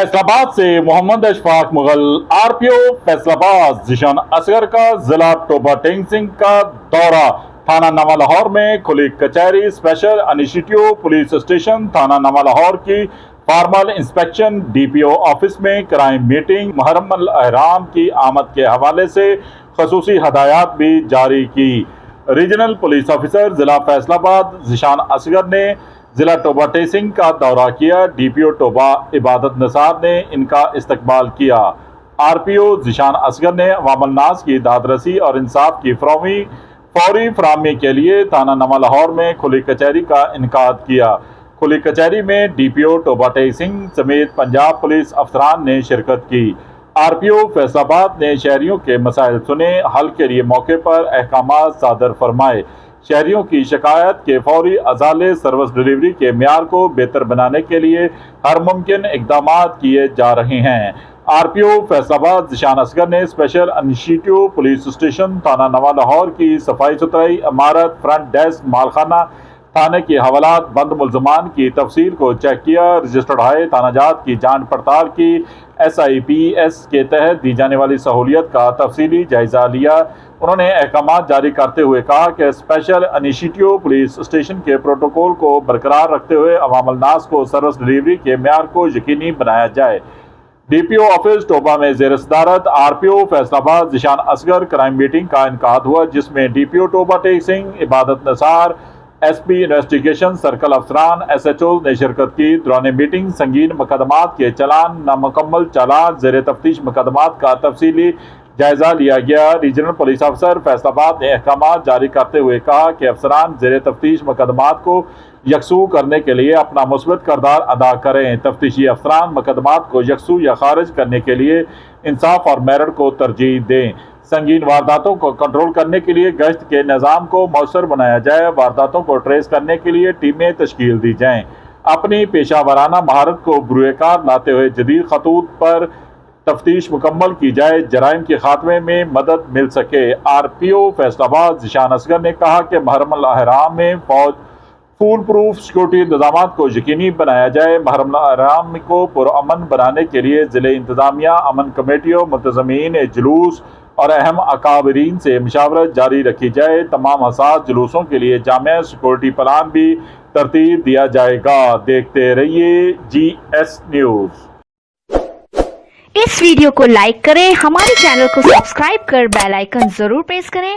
फैसलाबाद से मोहम्मद अशफाक मुगल, आरपीओ फैसलाबाद जिशान असगर का जिला टोबा टेंग सिंह का दौरा। थाना नवा लाहौर में खुली कचहरी, स्पेशल इनिशिएटिव पुलिस स्टेशन थाना नवा लाहौर की फॉर्मल इंस्पेक्शन, डीपीओ ऑफिस में क्राइम मीटिंग, मुहर्रम अल अहराम की आमद के हवाले से खसूसी हदायत भी जारी की। रीजनल पुलिस ऑफिसर जिला फैसलाबाद जिशान असगर ने जिला टोबा टेंग सिंह का दौरा किया। डीपीओ टोबा इबादत निसार ने इनका इस्तकबाल किया। आरपीओ जिशान असगर ने अवाम नास की दादरसी और इंसाफ की फौरी फराहमी के लिए थाना नवा लाहौर में खुली कचहरी का इनकाद किया। खुली कचहरी में डीपीओ टोबा टेंग सिंह समेत पंजाब पुलिस अफसरान ने शिरकत की। आरपीओ फैसलाबाद ने शहरियों के मसाइल सुने, हल के लिए मौके पर अहकामात सादर फरमाए। शहरियों की शिकायत के फौरी अजाले सर्विस डिलीवरी के म्यार को बेहतर बनाने के लिए हर मुमकिन इकदाम किए जा रहे हैं। आरपीओ फैसलाबाद जिशान असगर ने स्पेशल इनिशिएटिव पुलिस स्टेशन थाना नवा लाहौर की सफाई सुथराई, इमारत, फ्रंट डेस्क, मालखाना, थाने के हवालात, बंद मुलजमान की तफसील को चेक किया। रजिस्टर्ड हाई थानाजात की जांच पड़ताल की। SIPS के तहत दी जाने वाली सहूलियत का तफसीली जायजा लिया। उन्होंने अहकाम जारी करते हुए कहा कि स्पेशल इनिशिएटिव पुलिस स्टेशन के प्रोटोकॉल को बरकरार रखते हुए अवाम नास को सर्विस डिलीवरी के म्यार को यकीनी बनाया जाए। डीपीओ ऑफिस टोबा में जेर सदारत RPO Faisalabad Zeeshan Asghar crime meeting का इनकाद हुआ, जिसमें DPO Toba Tek Singh, Ibadat Nisar, SP investigation, circle अफसरान, SHO ने शिरकत की। दौरान मीटिंग संगीन मुकदमात के चलान, नामुकम्मल चालान, जेर तफ्तीश मुकदमात का तफसीली जायजा लिया गया। रीजनल पुलिस अफसर फैसलाबाद ने अहकाम जारी करते हुए कहा कि अफसरान जेर तफ्तीश मुकदमात को यकसू करने के लिए अपना मुस्बत किरदार अदा करें। तफ्तीशी अफसरान मुकदमात को यकसू या खारिज करने के लिए इंसाफ और मेरिट को तरजीह दें। संगीन वारदातों को कंट्रोल करने के लिए गश्त के निज़ाम को मौसर बनाया जाए। वारदातों को ट्रेस करने के लिए टीमें तश्कील दी जाएं। अपनी पेशा वाराना महारत को बुरुएकार लाते हुए जदीद खतूत पर तफ्तीश मुकम्मल की जाए, जराइम के खात्मे में मदद मिल सके। आरपीओ फैसलाबाद जिशान असगर ने कहा कि मुहर्रम अल अहराम में फूल प्रूफ सिक्योरिटी इंतजाम को यकीनी बनाया जाए। मुहर्रम अल अहराम को पुरअमन बनाने के लिए ज़िले इंतजामिया, अमन कमेटियों, मुंतज़मीन जुलूस और अहम अकाबरीन से मशावरत जारी रखी जाए। तमाम हसास जुलूसों के लिए जामिया सिक्योरिटी प्लान भी तरतीब दिया जाएगा। देखते रहिए GS न्यूज़। इस वीडियो को लाइक करें, हमारे चैनल को सब्सक्राइब कर बेल आइकन जरूर प्रेस करें